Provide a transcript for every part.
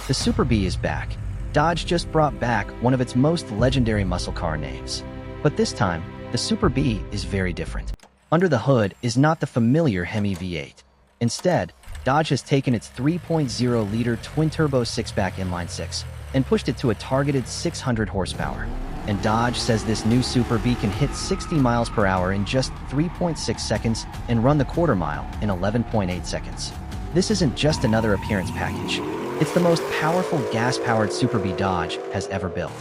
The Super B is back. Dodge just brought back one of its most legendary muscle car names. But this time, the Super B is very different. Under the hood is not the familiar HEMI V8. Instead, Dodge has taken its 3.0-liter twin-turbo six-pack inline-six and pushed it to a targeted 600 horsepower. And Dodge says this new Super B can hit 60 miles per hour in just 3.6 seconds and run the quarter mile in 11.8 seconds. This isn't just another appearance package. It's the most powerful gas-powered Super B Dodge has ever built.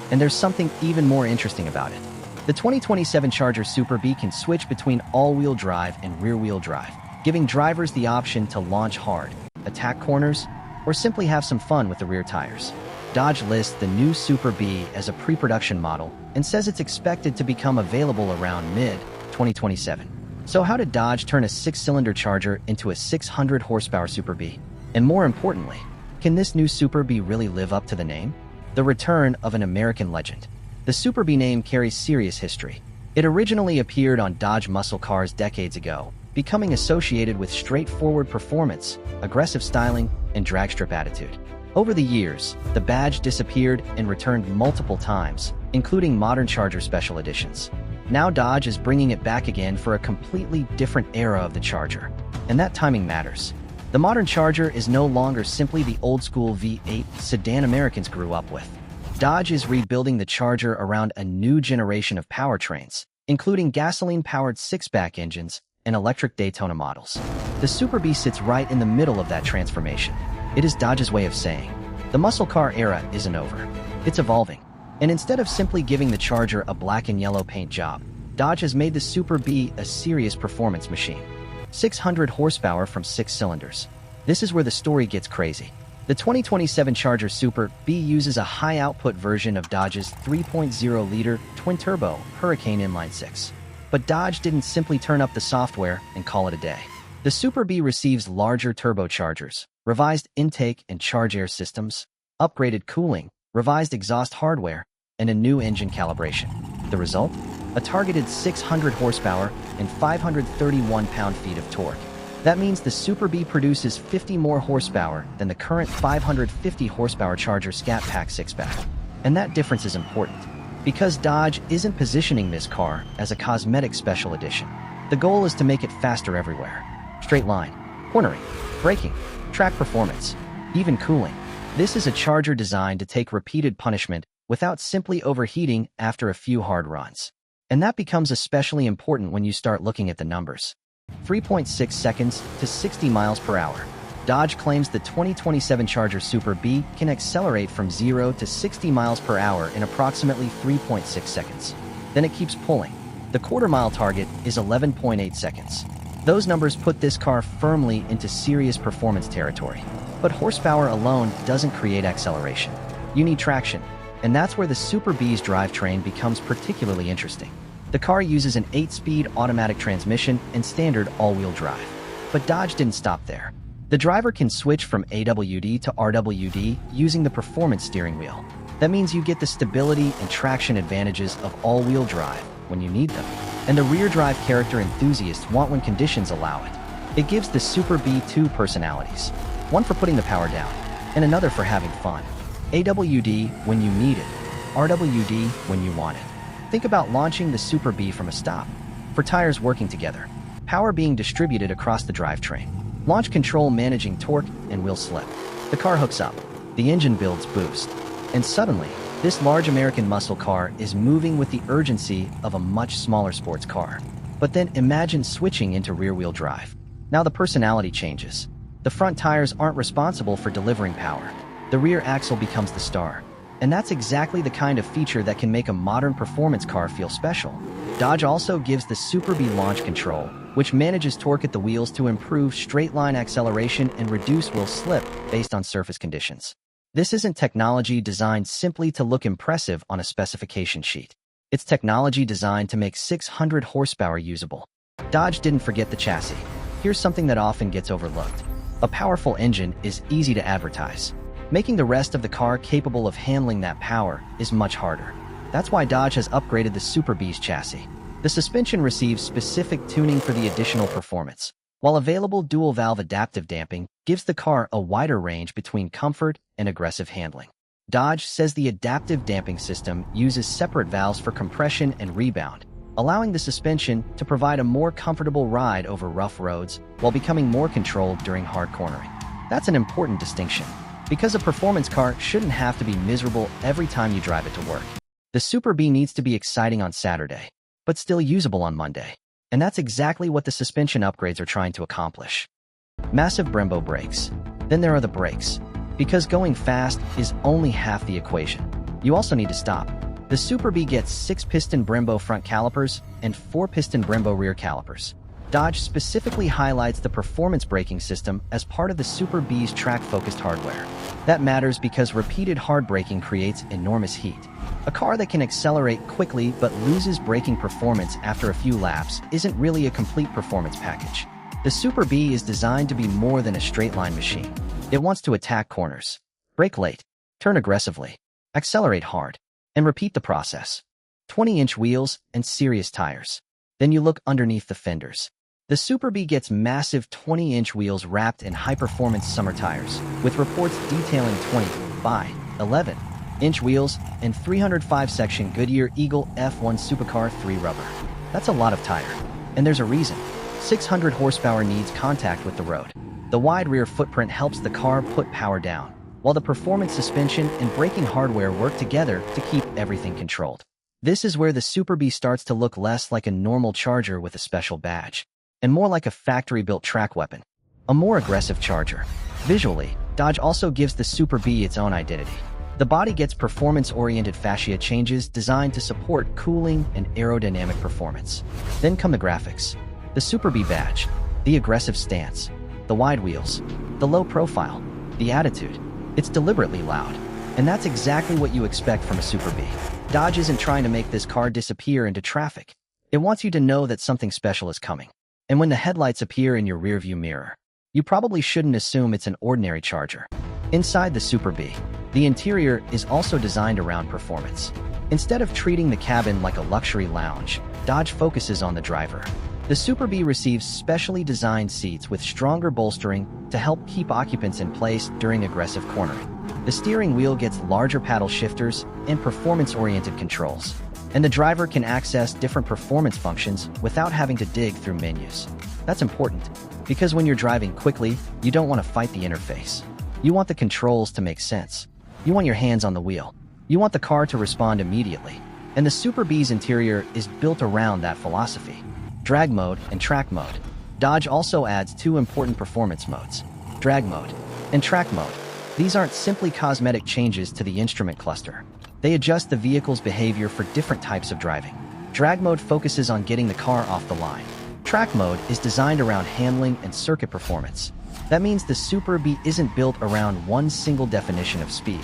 And there's something even more interesting about it. The 2027 Charger Super B can switch between all-wheel drive and rear-wheel drive, giving drivers the option to launch hard, attack corners, or simply have some fun with the rear tires. Dodge lists the new Super B as a pre-production model and says it's expected to become available around mid-2027. So how did Dodge turn a six-cylinder Charger into a 600 horsepower Super B? And more importantly, can this new Super B really live up to the name? The return of an American legend. The Super B name carries serious history. It originally appeared on Dodge muscle cars decades ago, becoming associated with straightforward performance, aggressive styling, and drag strip attitude. Over the years, the badge disappeared and returned multiple times, including modern Charger special editions. Now Dodge is bringing it back again for a completely different era of the Charger. And that timing matters. The modern Charger is no longer simply the old-school V8 sedan Americans grew up with. Dodge is rebuilding the Charger around a new generation of powertrains, including gasoline-powered six-pack engines and electric Daytona models. The Super B sits right in the middle of that transformation. It is Dodge's way of saying, the muscle car era isn't over. It's evolving. And instead of simply giving the Charger a black and yellow paint job, Dodge has made the Super B a serious performance machine. 600 horsepower from 6 cylinders. This is where the story gets crazy. The 2027 Charger Super B uses a high-output version of Dodge's 3.0-liter twin-turbo Hurricane inline-six. But Dodge didn't simply turn up the software and call it a day. The Super B receives larger turbochargers, revised intake and charge air systems, upgraded cooling, revised exhaust hardware, and a new engine calibration. The result? A targeted 600 horsepower and 531 pound-feet of torque. That means the Super B produces 50 more horsepower than the current 550 horsepower Charger Scat Pack six-pack. And that difference is important, because Dodge isn't positioning this car as a cosmetic special edition. The goal is to make it faster everywhere. Straight line, cornering, braking, track performance, even cooling. This is a Charger designed to take repeated punishment without simply overheating after a few hard runs. And that becomes especially important when you start looking at the numbers. 3.6 seconds to 60 miles per hour. Dodge claims the 2027 Charger Super B can accelerate from 0 to 60 miles per hour in approximately 3.6 seconds. Then it keeps pulling. The quarter-mile target is 11.8 seconds. Those numbers put this car firmly into serious performance territory. But horsepower alone doesn't create acceleration. You need traction, and that's where the Super B's drivetrain becomes particularly interesting. The car uses an 8-speed automatic transmission and standard all-wheel drive. But Dodge didn't stop there. The driver can switch from AWD-to-RWD using the performance steering wheel. That means you get the stability and traction advantages of all-wheel drive when you need them. And the rear drive character enthusiasts want when conditions allow it. It gives the Super B two personalities. One for putting the power down, and another for having fun. AWD when you need it, RWD when you want it. Think about launching the Super B from a stop. For tires working together, power being distributed across the drivetrain, launch control managing torque and wheel slip. The car hooks up, the engine builds boost, and suddenly, this large American muscle car is moving with the urgency of a much smaller sports car. But then imagine switching into rear-wheel drive. Now the personality changes. The front tires aren't responsible for delivering power. The rear axle becomes the star. And that's exactly the kind of feature that can make a modern performance car feel special. Dodge also gives the Super B launch control, which manages torque at the wheels to improve straight-line acceleration and reduce wheel slip based on surface conditions. This isn't technology designed simply to look impressive on a specification sheet. It's technology designed to make 600 horsepower usable. Dodge didn't forget the chassis. Here's something that often gets overlooked. A powerful engine is easy to advertise. Making the rest of the car capable of handling that power is much harder. That's why Dodge has upgraded the Super B's chassis. The suspension receives specific tuning for the additional performance. while available dual-valve adaptive damping gives the car a wider range between comfort and aggressive handling. Dodge says the adaptive damping system uses separate valves for compression and rebound, allowing the suspension to provide a more comfortable ride over rough roads while becoming more controlled during hard cornering. That's an important distinction, because a performance car shouldn't have to be miserable every time you drive it to work. The Super B needs to be exciting on Saturday, but still usable on Monday. And that's exactly what the suspension upgrades are trying to accomplish. Massive Brembo brakes. Then there are the brakes. Because going fast is only half the equation. You also need to stop. The Super B gets 6-piston Brembo front calipers and 4-piston Brembo rear calipers. Dodge specifically highlights the performance braking system as part of the Super B's track-focused hardware. That matters because repeated hard braking creates enormous heat. A car that can accelerate quickly but loses braking performance after a few laps isn't really a complete performance package. The Super B is designed to be more than a straight-line machine. It wants to attack corners, brake late, turn aggressively, accelerate hard, and repeat the process. 20-inch wheels and serious tires. Then you look underneath the fenders. The Super B gets massive 20-inch wheels wrapped in high-performance summer tires, with reports detailing 20 by 11-inch wheels and 305-section Goodyear Eagle F1 Supercar 3 rubber. That's a lot of tire. And there's a reason. 600 horsepower needs contact with the road. The wide rear footprint helps the car put power down, while the performance suspension and braking hardware work together to keep everything controlled. This is where the Super B starts to look less like a normal Charger with a special badge, and more like a factory-built track weapon, a more aggressive Charger. Visually, Dodge also gives the Super B its own identity. The body gets performance-oriented fascia changes designed to support cooling and aerodynamic performance. Then come the graphics. The Super B badge, the aggressive stance, the wide wheels, the low profile, the attitude. It's deliberately loud, and that's exactly what you expect from a Super B. Dodge isn't trying to make this car disappear into traffic. It wants you to know that something special is coming. And when the headlights appear in your rearview mirror, you probably shouldn't assume it's an ordinary Charger. Inside the Super B, the interior is also designed around performance. Instead of treating the cabin like a luxury lounge, Dodge focuses on the driver. The Super B receives specially designed seats with stronger bolstering to help keep occupants in place during aggressive cornering. The steering wheel gets larger paddle shifters and performance-oriented controls, and the driver can access different performance functions without having to dig through menus. That's important, because when you're driving quickly, you don't want to fight the interface. You want the controls to make sense. You want your hands on the wheel. You want the car to respond immediately. And the Super B's interior is built around that philosophy. Drag mode and track mode. Dodge also adds 2 important performance modes, drag mode and track mode. These aren't simply cosmetic changes to the instrument cluster. They adjust the vehicle's behavior for different types of driving. Drag mode focuses on getting the car off the line. Track mode is designed around handling and circuit performance. That means the Super B isn't built around one single definition of speed.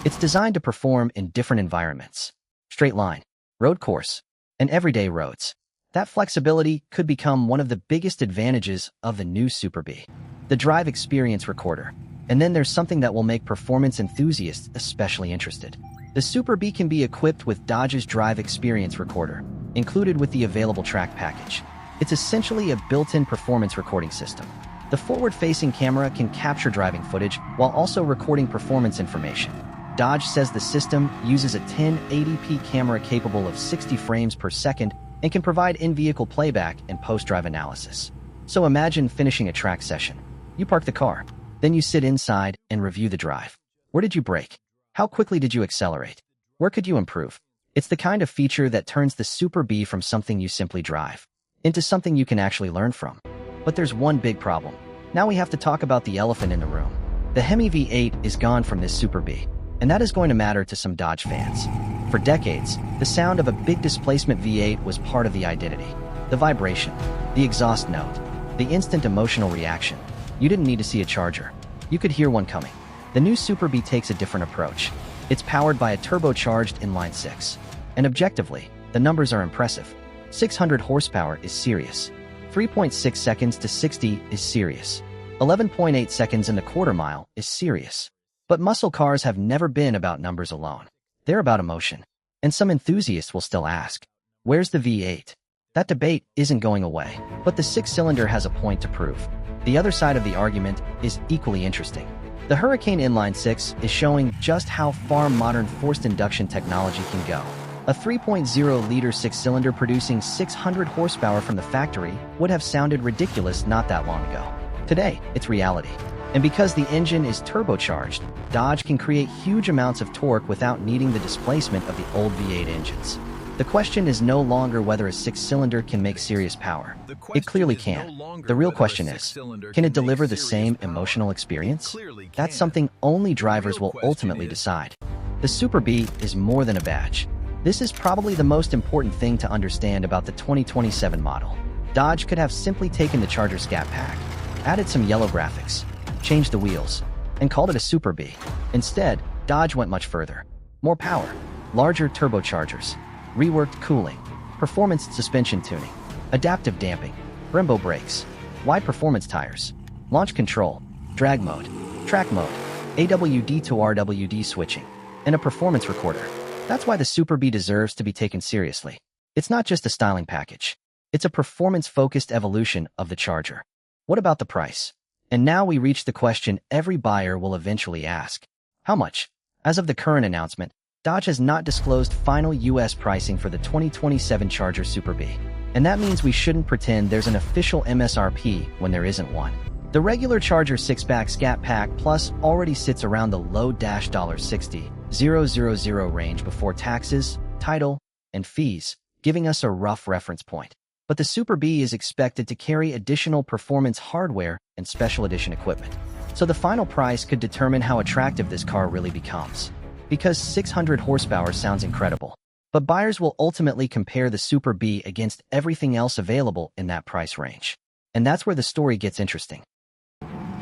It's designed to perform in different environments. Straight line, road course, and everyday roads. That flexibility could become one of the biggest advantages of the new Super B. The Drive Experience Recorder. And then there's something that will make performance enthusiasts especially interested. The Super B can be equipped with Dodge's Drive Experience Recorder, included with the available track package. It's essentially a built-in performance recording system. The forward-facing camera can capture driving footage while also recording performance information. Dodge says the system uses a 1080p camera capable of 60 frames per second and can provide in-vehicle playback and post-drive analysis. So imagine finishing a track session. You park the car. Then you sit inside and review the drive. Where did you brake? How quickly did you accelerate? Where could you improve? It's the kind of feature that turns the Super B from something you simply drive into something you can actually learn from. But there's one big problem. Now we have to talk about the elephant in the room. The HEMI V8 is gone from this Super B, and that is going to matter to some Dodge fans. For decades, the sound of a big displacement V8 was part of the identity. The vibration, the exhaust note, the instant emotional reaction. You didn't need to see a Charger. You could hear one coming. The new Super B takes a different approach. It's powered by a turbocharged inline-six. And objectively, the numbers are impressive. 600 horsepower is serious. 3.6 seconds to 60 is serious. 11.8 seconds in the quarter mile is serious. But muscle cars have never been about numbers alone. They're about emotion. And some enthusiasts will still ask, where's the V8? That debate isn't going away, but the six-cylinder has a point to prove. The other side of the argument is equally interesting. The Hurricane inline-six is showing just how far modern forced induction technology can go. A 3.0-liter six-cylinder producing 600 horsepower from the factory would have sounded ridiculous not that long ago. Today, it's reality. And because the engine is turbocharged, Dodge can create huge amounts of torque without needing the displacement of the old V8 engines. The question is no longer whether a six-cylinder can make serious power. It clearly can. The real question is, can it deliver the same emotional experience? That's something only drivers will ultimately decide. The Super B is more than a badge. This is probably the most important thing to understand about the 2027 model. Dodge could have simply taken the Charger Scat Pack, added some yellow graphics, changed the wheels, and called it a Super B. Instead, Dodge went much further. More power, larger turbochargers, reworked cooling, performance suspension tuning, adaptive damping, Brembo brakes, wide performance tires, launch control, drag mode, track mode, AWD-to-RWD switching, and a performance recorder. That's why the Super B deserves to be taken seriously. It's not just a styling package. It's a performance-focused evolution of the Charger. What about the price? And now we reach the question every buyer will eventually ask. How much? As of the current announcement, Dodge has not disclosed final US pricing for the 2027 Charger Super B. And that means we shouldn't pretend there's an official MSRP when there isn't one. The regular Charger 6-pack Scat Pack Plus already sits around the low $60,000 range before taxes, title, and fees, giving us a rough reference point. But the Super B is expected to carry additional performance hardware and special edition equipment. So the final price could determine how attractive this car really becomes. Because 600 horsepower sounds incredible, but buyers will ultimately compare the Super B against everything else available in that price range. And that's where the story gets interesting.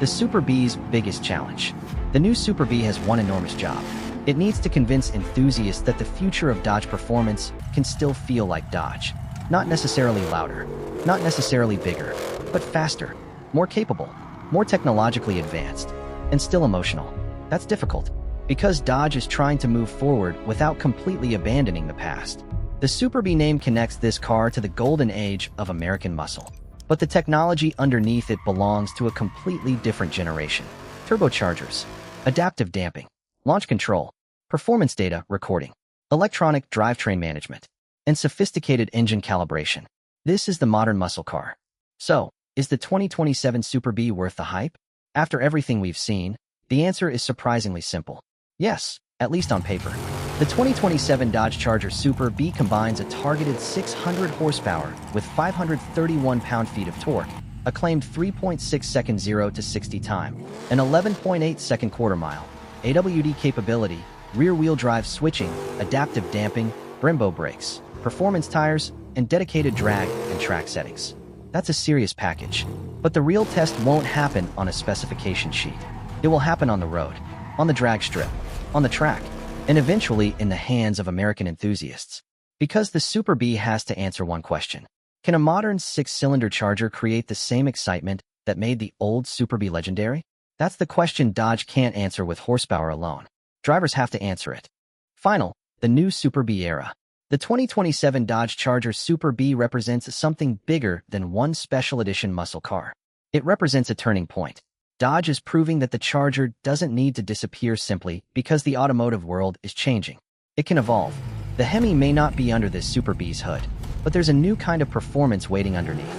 The Super B's biggest challenge. The new Super B has one enormous job. It needs to convince enthusiasts that the future of Dodge performance can still feel like Dodge. Not necessarily louder, not necessarily bigger, but faster, more capable, more technologically advanced, and still emotional. That's difficult, because Dodge is trying to move forward without completely abandoning the past. The Super B name connects this car to the golden age of American muscle, but the technology underneath it belongs to a completely different generation. Turbochargers, adaptive damping, launch control, performance data recording, electronic drivetrain management, and sophisticated engine calibration. This is the modern muscle car. So, is the 2027 Super B worth the hype? After everything we've seen, the answer is surprisingly simple. Yes, at least on paper. The 2027 Dodge Charger Super B combines a targeted 600 horsepower with 531 pound-feet of torque, a claimed 3.6 second 0 to 60 time, an 11.8 second quarter-mile, AWD capability, rear-wheel drive switching, adaptive damping, Brembo brakes, performance tires, and dedicated drag and track settings. That's a serious package. But the real test won't happen on a specification sheet. It will happen on the road, on the drag strip, on the track, and eventually in the hands of American enthusiasts. Because the Super B has to answer one question. Can a modern six-cylinder Charger create the same excitement that made the old Super B legendary? That's the question Dodge can't answer with horsepower alone. Drivers have to answer it. Final, the new Super B era. The 2027 Dodge Charger Super B represents something bigger than one special edition muscle car. It represents a turning point. Dodge is proving that the Charger doesn't need to disappear simply because the automotive world is changing. It can evolve. The HEMI may not be under this Super B's hood, but there's a new kind of performance waiting underneath.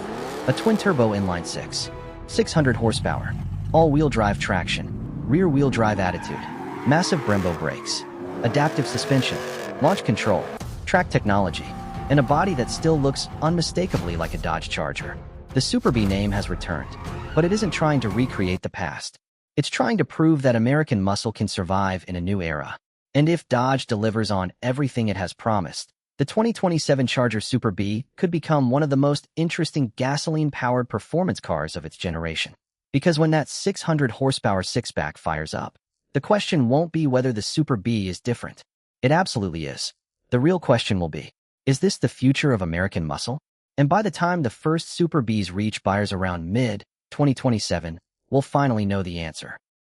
A twin-turbo inline-six, 600 horsepower, all-wheel drive traction, rear-wheel drive attitude, massive Brembo brakes, adaptive suspension, launch control, track technology, and a body that still looks unmistakably like a Dodge Charger. The Super B name has returned, but it isn't trying to recreate the past. It's trying to prove that American muscle can survive in a new era. And if Dodge delivers on everything it has promised, the 2027 Charger Super B could become one of the most interesting gasoline-powered performance cars of its generation. Because when that 600 horsepower six-pack fires up, the question won't be whether the Super B is different. It absolutely is. The real question will be, is this the future of American muscle? And by the time the first Super Bs reach buyers around mid-2027, we'll finally know the answer.